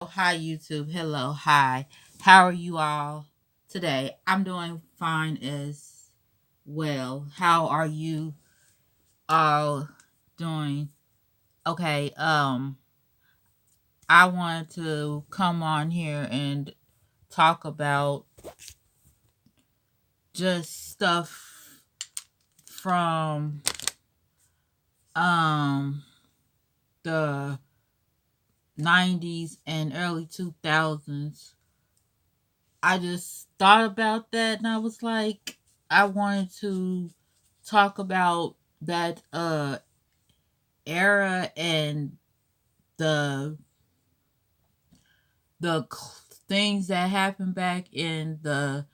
Hi, YouTube. Hello. Hi. How are you all today? I'm doing fine as well. How are you all doing? Okay. I wanted to come on here and talk about just stuff from um the 90s and early 2000s. I just thought about that and I was like, I wanted to talk about that era and the things that happened back in the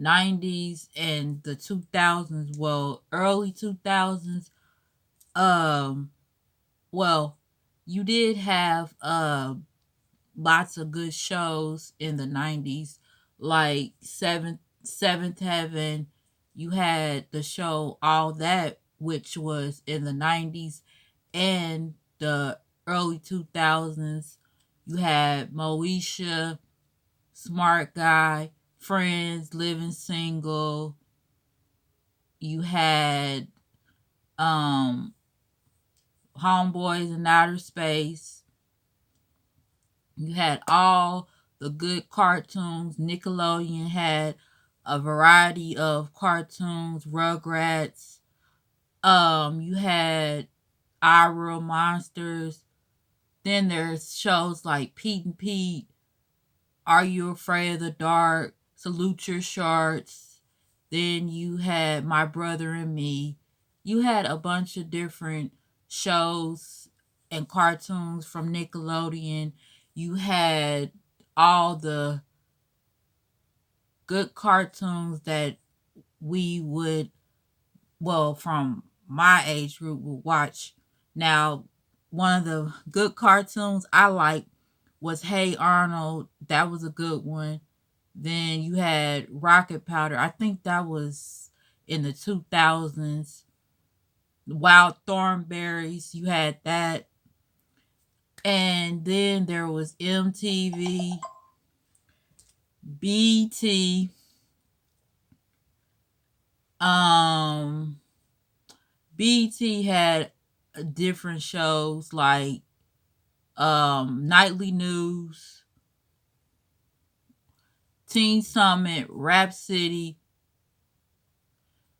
90s and the 2000s, well, early 2000s. um well, you did have lots of good shows in the 90s, like Seventh Heaven. You had the show All That, which was in the 90s and the early 2000s. You had Moesha, Smart Guy, Friends, Living Single. You had um Homeboys in Outer Space. You had all the good cartoons. Nickelodeon had a variety of cartoons, Rugrats. You had Our Real Monsters. Then there's shows like Pete and Pete, Are You Afraid of the Dark, Salute Your Shorts. Then you had My Brother and Me. You had a bunch of different shows and cartoons from Nickelodeon. You had all the good cartoons that we would, well, from my age group, would watch. Now, one of the good cartoons I liked was Hey Arnold. That was a good one. Then you had Rocket Powder. I think that was in the 2000s. Wild Thornberries. You had that. And then there was MTV, BT, um, BT had different shows like Nightly News, Teen Summit, Rap City.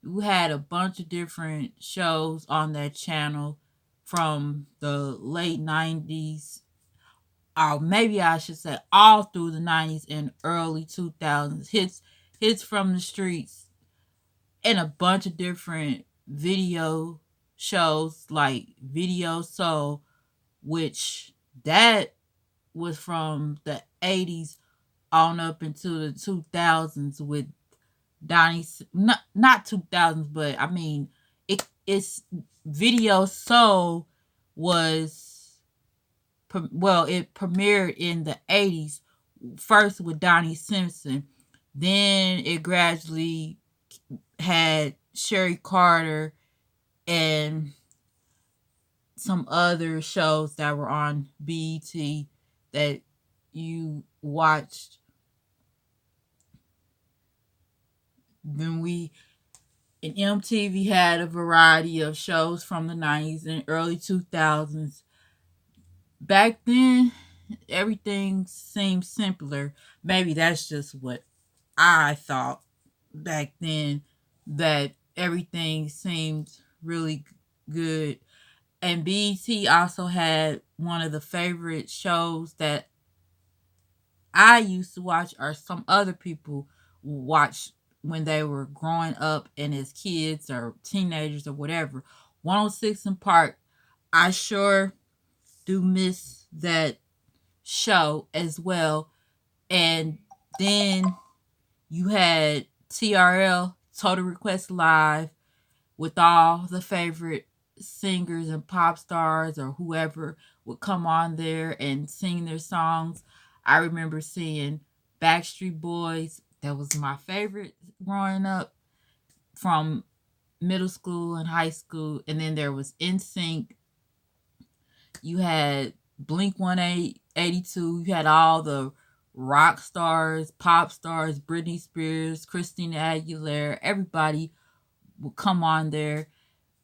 We had a bunch of different shows on that channel from the late 90s, or maybe I should say all through the 90s and early 2000s. Hits from the streets, and a bunch of different video shows like Video Soul, which that was from the 80s on up into the 2000s with not 2000s, but I mean it's Video Soul was well, it premiered in the 80s first with Donnie Simpson. Then it gradually had Sherry Carter and some other shows that were on BET that you watched. Then we and MTV had a variety of shows from the 90s and early 2000s. Back then, everything seemed simpler. Maybe that's just what I thought back then, that everything seemed really good. And BET also had one of the favorite shows that I used to watch, or some other people watch when they were growing up and as kids or teenagers or whatever. 106 in Park. I sure do miss that show as well. And then you had TRL, Total Request Live, with all the favorite singers and pop stars or whoever would come on there and sing their songs. I remember seeing Backstreet Boys. That was my favorite growing up from middle school and high school. And then there was NSYNC. You had Blink 182. You had all the rock stars, pop stars, Britney Spears, Christina Aguilera. Everybody would come on there.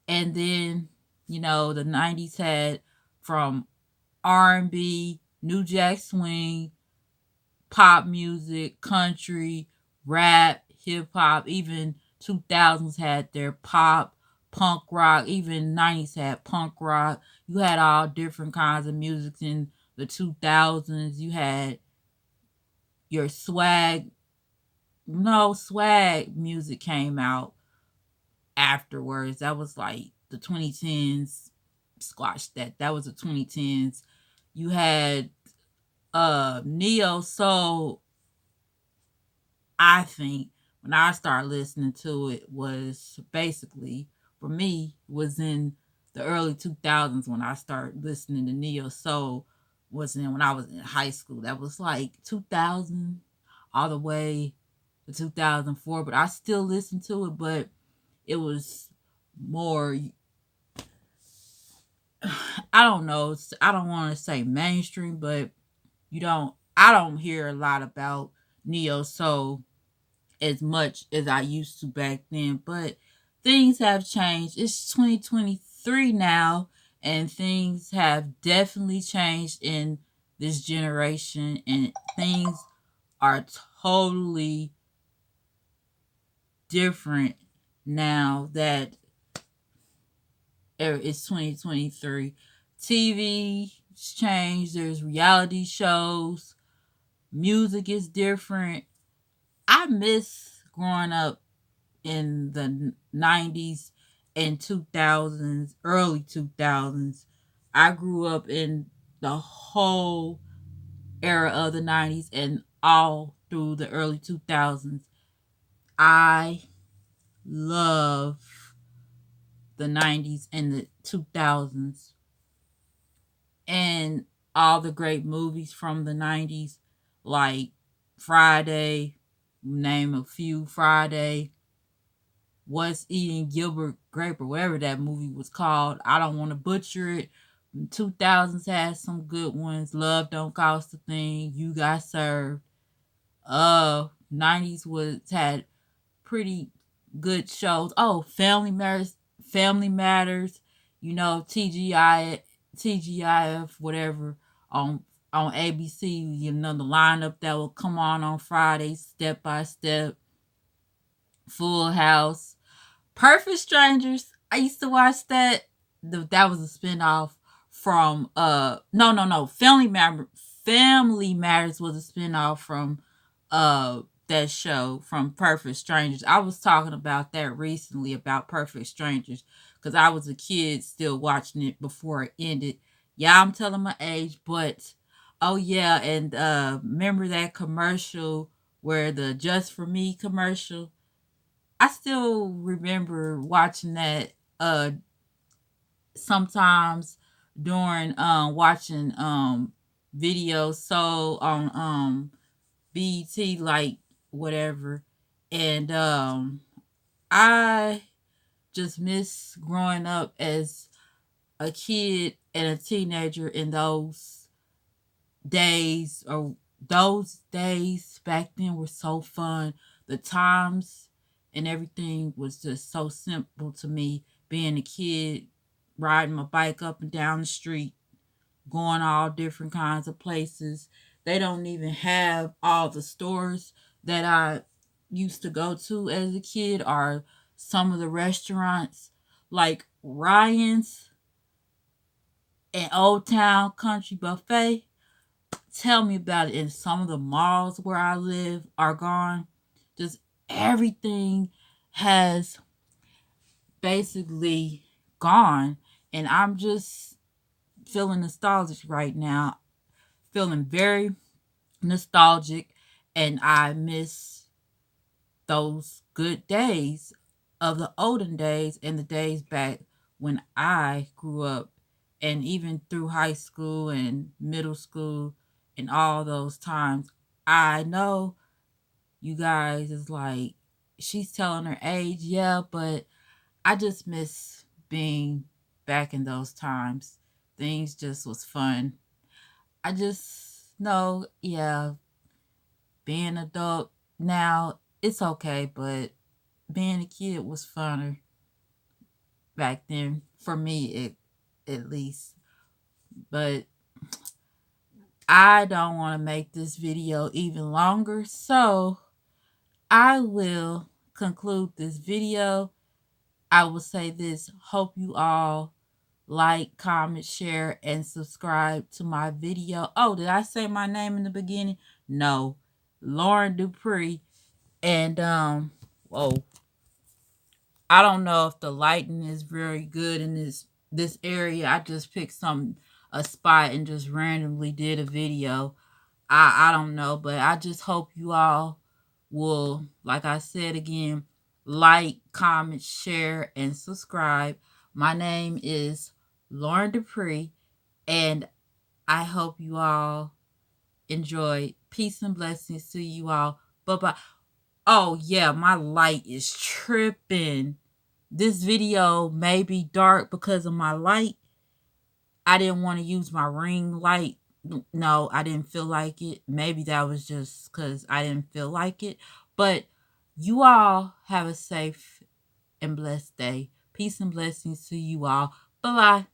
And then, the 90s had from R&B, New Jack Swing, pop music, country, rap, hip hop, even 2000s had their pop, punk rock, even 90s had punk rock. You had all different kinds of music in the 2000s. You had your swag, no, swag music came out afterwards. That was like the 2010s, squashed that. That was the 2010s. You had neo soul. I think when I started listening to it was basically, for me, was in the early 2000s when I started listening to neo soul. Was in when I was in high school. That was like 2000 all the way to 2004, but I still listened to it, but it was more, I don't know, I don't want to say mainstream, but I don't hear a lot about neo soul as much as I used to back then. But things have changed. It's 2023 now, and things have definitely changed in this generation, and things are totally different now that it's 2023. TV's changed, there's reality shows, music is different. I miss growing up in the 90s and 2000s, early 2000s. I grew up in the whole era of the 90s and all through the early 2000s. I love the 90s and the 2000s and all the great movies from the 90s, like Friday, name a few, Friday, What's Eating Gilbert Grape, or whatever that movie was called. I don't want to butcher it. 2000s had some good ones. Love Don't Cost a Thing. You Got Served. 90s was had pretty good shows. Oh, Family Matters. Family Matters. TGIF, whatever on ABC. The lineup that will come on Fridays. Step by Step. Full House. Perfect Strangers. I used to watch that. That was a spinoff from no. Family Matters was a spinoff from that show from Perfect Strangers. I was talking about that recently about Perfect Strangers because I was a kid still watching it before it ended. Yeah, I'm telling my age, but oh yeah, and remember that commercial where the Just for Me commercial? I still remember watching that sometimes during watching videos so on BET, like whatever. And I just miss growing up as a kid and a teenager in days or those days back then were so fun. The times and everything was just so simple to me. Being a kid, riding my bike up and down the street, going all different kinds of places. They don't even have all the stores that I used to go to as a kid, or some of the restaurants like Ryan's and Old Town Country Buffet. Tell me about it. And some of the malls where I live are gone. Just everything has basically gone. And I'm just feeling nostalgic right now. Feeling very nostalgic. And I miss those good days of the olden days and the days back when I grew up, and even through high school and middle school and all those times. I know you guys is like, she's telling her age, yeah, but I just miss being back in those times. Things just was fun. I just know, yeah, being an adult now, it's okay, but being a kid was funner back then for me, at least. But I don't want to make this video even longer, so I will conclude this video. I will say this: hope you all like, comment, share, and subscribe to my video. Oh, did I say my name in the beginning? No, Lauren Dupree. And whoa, I don't know if the lighting is very good in this area. I just picked a spot and just randomly did a video. I don't know, but I just hope you all will, like I said again, like, comment, share, and subscribe. My name is Lauren Dupree, and I hope you all enjoy. Peace and blessings to you all. Bye bye. Oh, yeah, my light is tripping. This video may be dark because of my light. I didn't want to use my ring light. No, I didn't feel like it. Maybe that was just because I didn't feel like it. But you all have a safe and blessed day. Peace and blessings to you all. Bye bye.